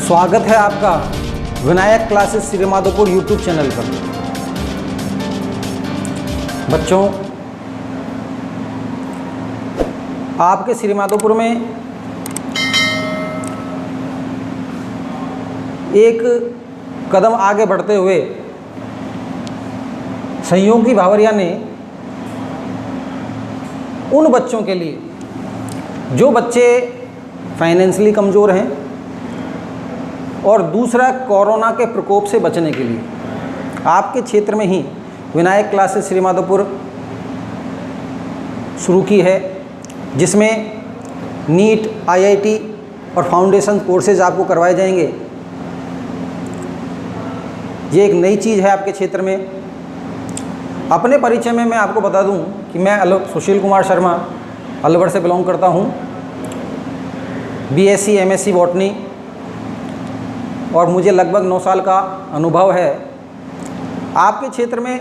स्वागत है आपका Vinayak classes Shri Madhopur YouTube channel पर। बच्चों, आपके श्री माधोपुर में एक कदम आगे बढ़ते हुए सहयोगी भावरिया ने उन बच्चों के लिए जो बच्चे फाइनेंशियली कमज़ोर हैं और दूसरा कोरोना के प्रकोप से बचने के लिए आपके क्षेत्र में ही विनायक क्लासेस श्री माधोपुर शुरू की है, जिसमें नीट, आईआईटी और फाउंडेशन कोर्सेज आपको करवाए जाएंगे। ये एक नई चीज़ है आपके क्षेत्र में। अपने परिचय में मैं आपको बता दूं कि मैं सुशील कुमार शर्मा अलवर से बिलोंग करता हूं। बीएससी एमएससी बॉटनी और मुझे लगभग 9 साल का अनुभव है। आपके क्षेत्र में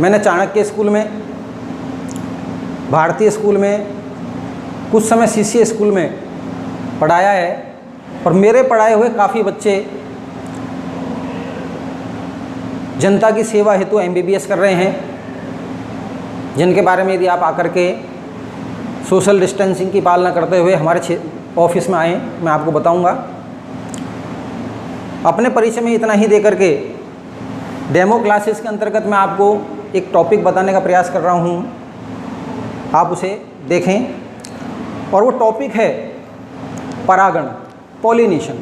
मैंने चाणक्य स्कूल में, भारतीय स्कूल में, कुछ समय सीसीए स्कूल में पढ़ाया है और मेरे पढ़ाए हुए काफ़ी बच्चे जनता की सेवा हेतु एमबीबीएस कर रहे हैं, जिनके बारे में यदि आप आकर के सोशल डिस्टेंसिंग की पालना करते हुए हमारे ऑफिस में आएँ, मैं आपको बताऊंगा। अपने परिचय में इतना ही देकर के डेमो क्लासेस के अंतर्गत मैं आपको एक टॉपिक बताने का प्रयास कर रहा हूँ, आप उसे देखें। और वो टॉपिक है परागण, पॉलिनेशन।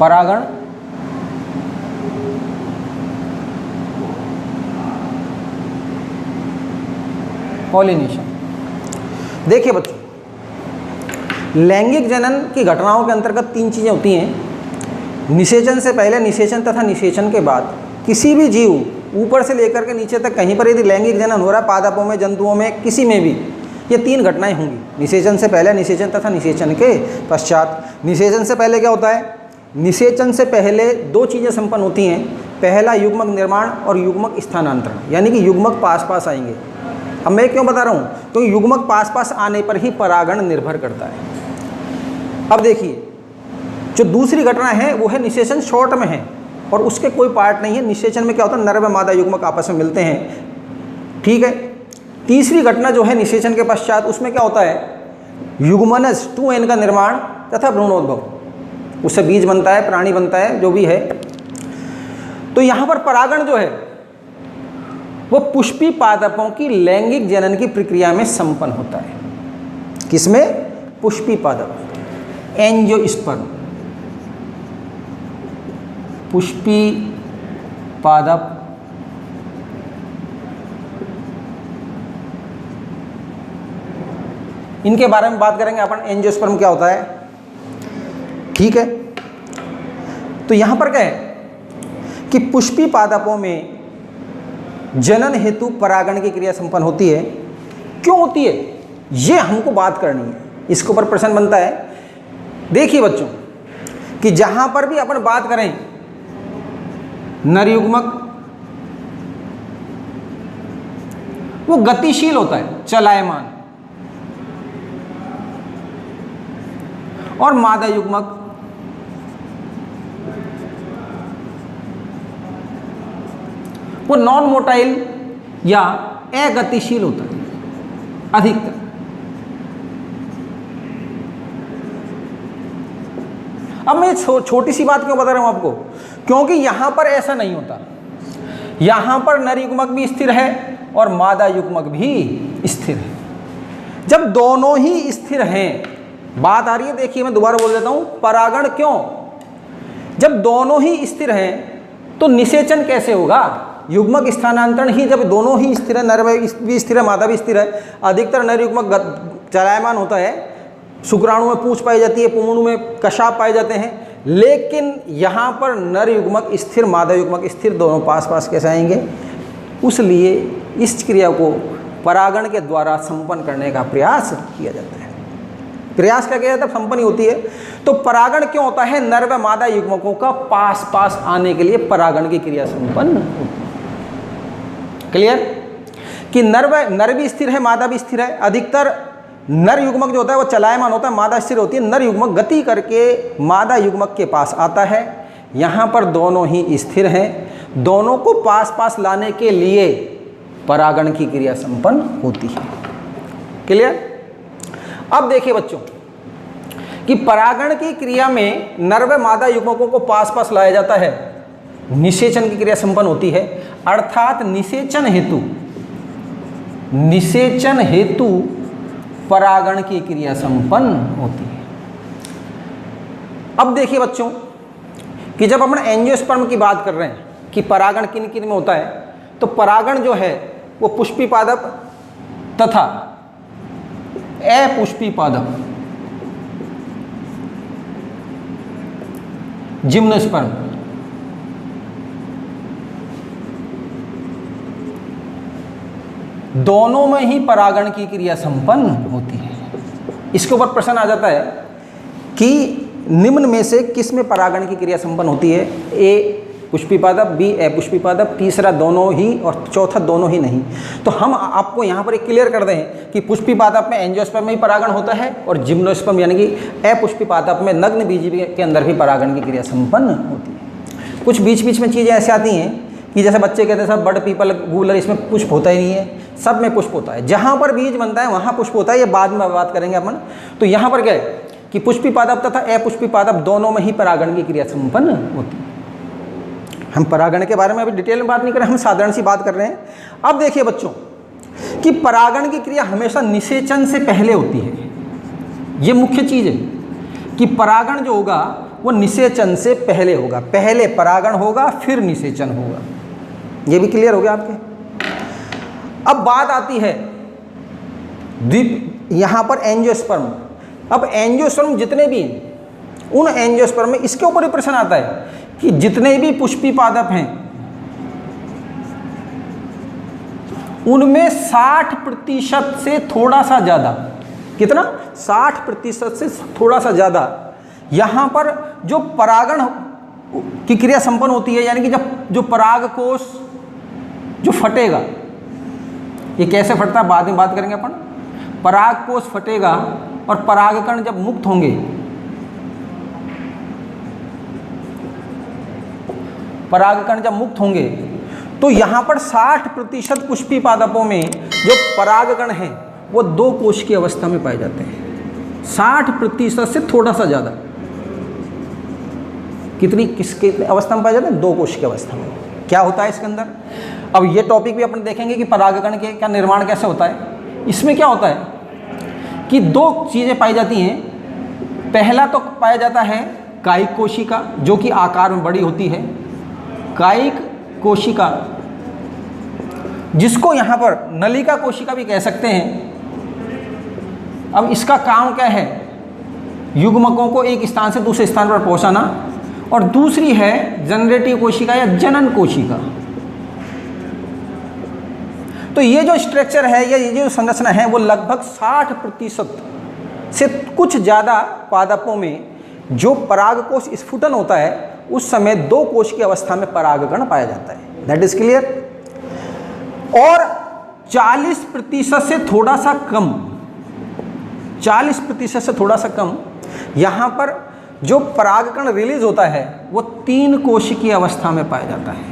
परागण पॉलिनेशन। देखिए बच्चों, लैंगिक जनन की घटनाओं के अंतर्गत 3 चीज़ें होती हैं। निषेचन से पहले, निषेचन तथा निषेचन के बाद किसी भी जीव ऊपर से लेकर के नीचे तक कहीं पर यदि लैंगिक जनन हो रहा है, पादपों में, जंतुओं में, किसी में भी, ये 3 घटनाएं होंगी। निषेचन से पहले, निषेचन तथा निषेचन के पश्चात। निषेचन से पहले क्या होता है? निषेचन से पहले 2 चीज़ें संपन्न होती हैं। पहला युग्मक निर्माण और युग्मक स्थानांतरण, यानी कि युग्मक पास पास आएंगे। अब मैं क्यों बता रहा हूँ? क्योंकि युग्मक पास पास आने पर ही परागण निर्भर करता है। अब देखिए, जो दूसरी घटना है वो है निषेचन शॉर्ट में है और उसके कोई पार्ट नहीं है। निषेचन में क्या होता है? नर व मादा युग्मक आपस में मिलते हैं, ठीक है। तीसरी घटना जो है निषेचन के पश्चात, उसमें क्या होता है? युग्मनज 2n का निर्माण तथा भ्रूणोद्भव। उससे बीज बनता है, प्राणी बनता है, जो भी है। तो यहाँ पर परागण जो है वो पुष्पी पादपों की लैंगिक जनन की प्रक्रिया में संपन्न होता है। किसमें? पुष्पी पादप, एंजियोस्पर्म। पुष्पी पादप इनके बारे में बात करेंगे अपन। एंजियोस्पर्म क्या होता है, ठीक है। तो यहां पर क्या है कि पुष्पी पादपों में जनन हेतु परागण की क्रिया संपन्न होती है। क्यों होती है, ये हमको बात करनी है। इसके ऊपर प्रश्न बनता है। देखिए बच्चों, कि जहां पर भी अपन बात करें नर युग्मक, वो गतिशील होता है, चलायमान, और मादा युग्मक वो नॉन मोटाइल या अगतिशील होता है अधिकतर। अब मैं छोटी सी बात क्यों बता रहा हूं आपको? क्योंकि यहां पर ऐसा नहीं होता। यहां पर नर युग्मक भी स्थिर है और मादा युग्मक भी स्थिर है। जब दोनों ही स्थिर हैं, बात आ रही है, देखिए मैं दोबारा बोल देता हूं, परागण क्यों? जब दोनों ही स्थिर हैं तो निषेचन कैसे होगा? युग्मक स्थानांतरण ही जब दोनों ही स्थिर है, नर भी स्थिर है, मादा भी स्थिर है। अधिकतर नर युग्मक चलायमान होता है, शुक्राणु में पूंछ पाई जाती है, पुंगणु में कशाप पाए जाते हैं। लेकिन यहाँ पर नर युग्मक स्थिर, मादा युग्मक स्थिर, दोनों पास पास कैसे आएंगे? उसलिए इस क्रिया को परागण के द्वारा संपन्न करने का प्रयास किया जाता है। प्रयास क्या किया जाता है? संपन्न होती है। तो परागण क्यों होता है? नर व मादा युग्मकों का पास पास आने के लिए परागण की क्रिया संपन्न होती है। क्लियर? कि नर भी स्थिर है, मादा भी स्थिर है। अधिकतर नर युग्मक जो होता है वो चलायमान होता है, मादा स्थिर होती है। नर युग्मक गति करके मादा युग्मक के पास आता है, यहाँ पर दोनों ही स्थिर हैं। दोनों को पास पास लाने के लिए परागण की क्रिया संपन्न होती है। क्लियर? अब देखिए बच्चों कि परागण की क्रिया में नर व मादा युग्मकों को पास पास लाया जाता है, निषेचन की क्रिया संपन्न होती है, अर्थात निषेचन हेतु परागण की क्रिया संपन्न होती है। अब देखिए बच्चों कि जब अपन एंजियोस्पर्म की बात कर रहे हैं कि परागण किन किन में होता है, तो परागण जो है वो पुष्पी पादप तथा अपुष्पी पादप जिम्नोस्पर्म दोनों में ही परागण की क्रिया संपन्न होती है। इसके ऊपर प्रश्न आ जाता है कि निम्न में से किस में परागण की क्रिया संपन्न होती है? ए पुष्पी पादप, बी अपुष्पी पादप, तीसरा दोनों ही और चौथा दोनों ही नहीं। तो हम आपको यहाँ पर एक क्लियर कर दें कि पुष्पी पादप में एंजियोस्पर्म में ही परागण होता है और जिम्नोस्पर्म यानी कि अपुष्पी पादप में नग्न बीज के अंदर भी परागण की क्रिया संपन्न होती है। कुछ बीच बीच में चीज़ें ऐसी आती हैं कि जैसे बच्चे कहते हैं सर बड पीपल गूलर इसमें पुष्प होता ही नहीं है, सब में पुष्प होता है। जहाँ पर बीज बनता है वहाँ पुष्प होता है, ये बाद में बात करेंगे अपन। तो यहाँ पर क्या है कि पुष्पी पादप तथा अपुष्पी पादप दोनों में ही परागण की क्रिया संपन्न होती है। हम परागण के बारे में अभी डिटेल में बात नहीं कर रहे, हम साधारण सी बात कर रहे हैं। अब देखिए बच्चों कि परागण की क्रिया हमेशा निषेचन से पहले होती है। ये मुख्य चीज़ है कि परागण जो होगा वो निषेचन से पहले होगा। पहले परागण होगा फिर निषेचन होगा। ये भी क्लियर हो गया आपके? अब बात आती है द्वीप यहाँ पर एंजियोस्पर्म। अब एंजियोस्पर्म जितने भी उन एंजियोस्पर्म में इसके ऊपर ही प्रश्न आता है कि जितने भी पुष्पी पादप हैं उनमें 60% से थोड़ा सा ज़्यादा, कितना? 60% से थोड़ा सा ज़्यादा यहाँ पर जो परागण की क्रिया संपन्न होती है, यानी कि जब जो पराग कोश जो फटेगा, ये कैसे फटता है बाद में बात करेंगे अपन। पराग कोश फटेगा और परागकण जब मुक्त होंगे, परागकण जब मुक्त होंगे तो यहाँ पर 60% पुष्पी पादपों में जो परागकण हैं वो 2 कोश की अवस्था में पाए जाते हैं। 60% से थोड़ा सा ज़्यादा किसके अवस्था में पाए जाते हैं? 2 कोश की अवस्था में। क्या होता है इसके अंदर? अब ये टॉपिक भी अपन देखेंगे कि परागकण के का निर्माण कैसे होता है। इसमें क्या होता है कि 2 चीज़ें पाई जाती हैं। पहला तो पाया जाता है कायिक कोशिका जो कि आकार में बड़ी होती है, कायिक कोशिका जिसको यहाँ पर नलिका कोशिका भी कह सकते हैं। अब इसका काम क्या है? युग्मकों को एक स्थान से दूसरे स्थान पर पहुँचाना। और दूसरी है जनरेटिव कोशिका या जनन कोशिका। तो ये जो स्ट्रक्चर है या ये जो संरचना है वो लगभग 60% से कुछ ज़्यादा पादपों में जो परागकोश स्फुटन होता है उस समय 2 कोश की अवस्था में परागकण पाया जाता है। That is clear? और 40% से थोड़ा सा कम, 40% से थोड़ा सा कम यहाँ पर जो परागकण रिलीज होता है वो 3 कोश की अवस्था में पाया जाता है।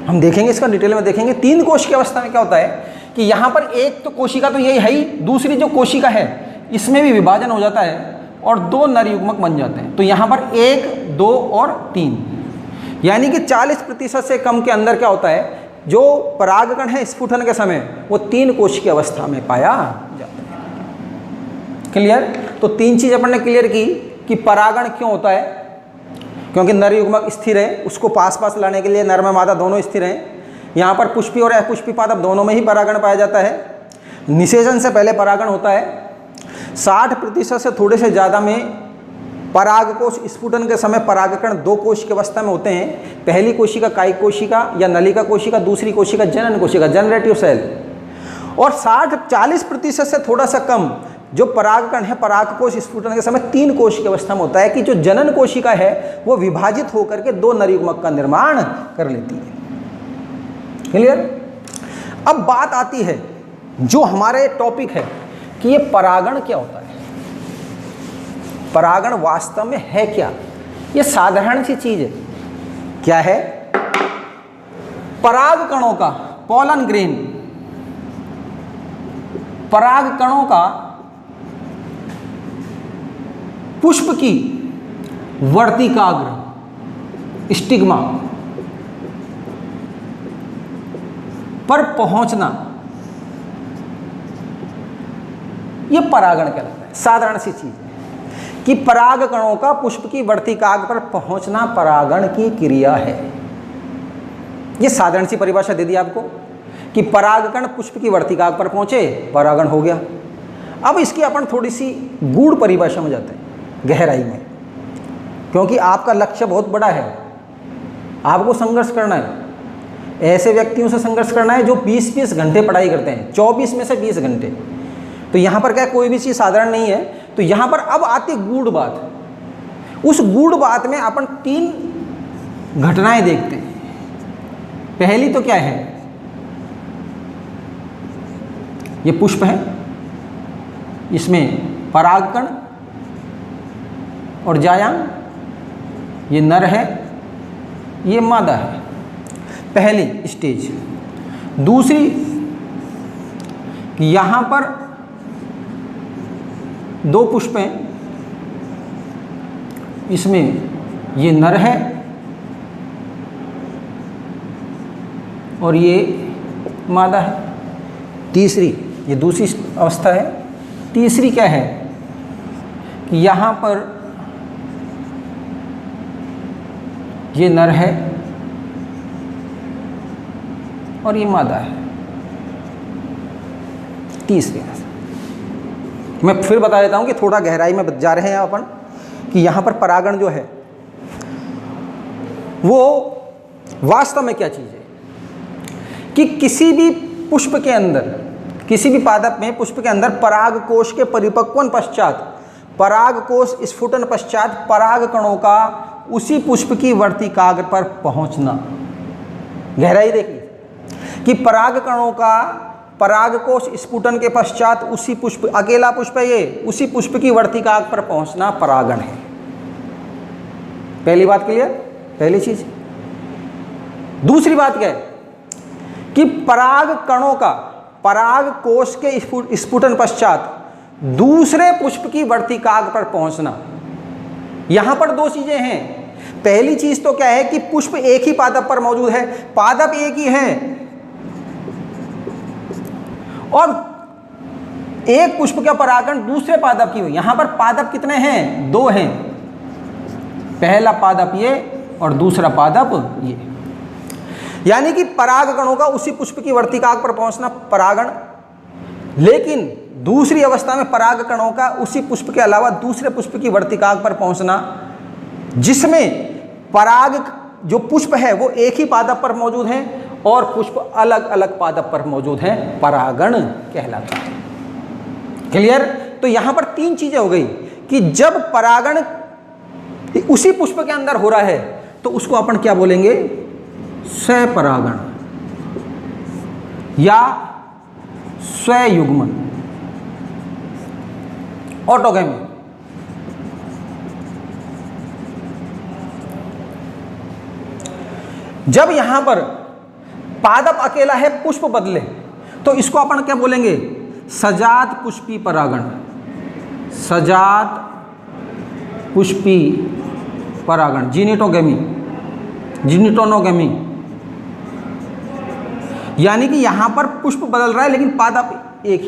हम देखेंगे इसका डिटेल में देखेंगे। 3 कोश की अवस्था में क्या होता है कि यहाँ पर एक तो कोशिका तो यही है ही, दूसरी जो कोशिका है इसमें भी विभाजन हो जाता है और 2 नर युग्मक बन जाते हैं। तो यहाँ पर 1, 2 और 3 यानी कि 40% से कम के अंदर क्या होता है, जो परागकण है स्फुटन के समय वो 3 कोश की अवस्था में पाया जाता है। क्लियर? तो 3 चीज़ अपन ने क्लियर की कि परागण क्यों होता है, क्योंकि नर युग्मक स्थिर है, उसको पास पास लाने के लिए नर में मादा दोनों स्थिर हैं। यहाँ पर पुष्पी और अपुष्पी पादप दोनों में ही परागण पाया जाता है। निषेचन से पहले परागण होता है। 60% से थोड़े से ज़्यादा में परागकोश स्फुटन के समय परागकण 2 कोश की अवस्था में होते हैं। पहली कोशिका कायिक कोशिका या नलिका कोशिका, दूसरी कोशिका जनन कोशिका, जनरेटिव सेल। और 40% से थोड़ा सा कम जो परागकण है परागकोश स्फुटन के समय 3 कोश की अवस्था में होता है कि जो जनन कोशिका है वो विभाजित होकर के 2 नर युग्मक का निर्माण कर लेती है। क्लियर? अब बात आती है जो हमारे टॉपिक है कि ये परागण क्या होता है, परागण वास्तव में है क्या। ये साधारण सी चीज है। क्या है? पराग कणों का, पॉलन ग्रेन, पराग कणों का पुष्प की वर्तिकाग्र स्टिग्मा पर पहुंचना, यह परागण कहलाता है। साधारण सी चीज है कि पराग कणों का पुष्प की वर्तिकाग्र पर पहुंचना परागण की क्रिया है। यह साधारण सी परिभाषा दे दी आपको कि परागकण पुष्प की वर्तिकाग्र पर पहुंचे, परागण हो गया। अब इसकी अपन थोड़ी सी गूढ़ परिभाषा में जाते हैं, गहराई में, क्योंकि आपका लक्ष्य बहुत बड़ा है। आपको संघर्ष करना है, ऐसे व्यक्तियों से संघर्ष करना है जो 20-20 घंटे पढ़ाई करते हैं, 24 में से 20 घंटे। तो यहाँ पर क्या कोई भी चीज़ साधारण नहीं है। तो यहाँ पर अब आती गूढ़ बात। उस गूढ़ बात में अपन 3 घटनाएं देखते हैं। पहली तो क्या है, ये पुष्प है, इसमें परागकण और जायांग, ये नर है, ये मादा है, पहली स्टेज। दूसरी कि यहाँ पर 2 पुष्प हैं, इसमें ये नर है और ये मादा है। तीसरी, ये दूसरी अवस्था है। तीसरी क्या है कि यहाँ पर ये नर है और ये मादा है। तीसरी, मैं फिर बता देता हूँ कि थोड़ा गहराई में जा रहे हैं अपन कि यहाँ पर परागण जो है वो वास्तव में क्या चीज़ है। कि किसी भी पुष्प के अंदर, किसी भी पादप में पुष्प के अंदर पराग कोश के परिपक्वन पश्चात, पराग कोश स्फुटन पश्चात पराग कणों का उसी पुष्प की वर्तिकाग्र पर पहुंचना। गहराई देखिए कि पराग कणों का पराग कोश स्फुटन के पश्चात उसी पुष्प, अकेला पुष्प है ये, उसी पुष्प की वर्तिकाग्र पर पहुंचना परागण है। पहली बात क्लियर, पहली चीज। दूसरी बात क्या है कि पराग कणों का पराग कोश के स्फुटन पश्चात दूसरे पुष्प की वर्तिकाग्र पर पहुंचना। यहां पर 2 चीजें हैं। पहली चीज तो क्या है कि पुष्प एक ही पादप पर मौजूद है, पादप एक ही है, और एक पुष्प का परागण दूसरे पादप की हुई। यहां पर पादप कितने हैं? 2 हैं। पहला पादप ये और दूसरा पादप ये, यानी कि पराग कणों का उसी पुष्प की वर्तिकाग्र पर पहुंचना परागण। लेकिन दूसरी अवस्था में पराग कणों का उसी पुष्प के अलावा दूसरे पुष्प की वर्तिकाग्र पर पहुंचना, जिसमें पराग जो पुष्प है वो एक ही पादप पर मौजूद है और पुष्प अलग अलग पादप पर मौजूद है, परागण कहलाता है। क्लियर? तो यहां पर 3 चीजें हो गई कि जब परागण उसी पुष्प के अंदर हो रहा है तो उसको अपन क्या बोलेंगे? स्वपरागण या स्वयुग्मन, ऑटोगैमी। जब यहां पर पादप अकेला है, पुष्प बदले, तो इसको अपन क्या बोलेंगे? सजात पुष्पी परागण, सजात पुष्पी परागण, जिनिटोगैमी, जिनिटोनोगैमी। यानी कि यहां पर पुष्प बदल रहा है लेकिन पादप एक ही।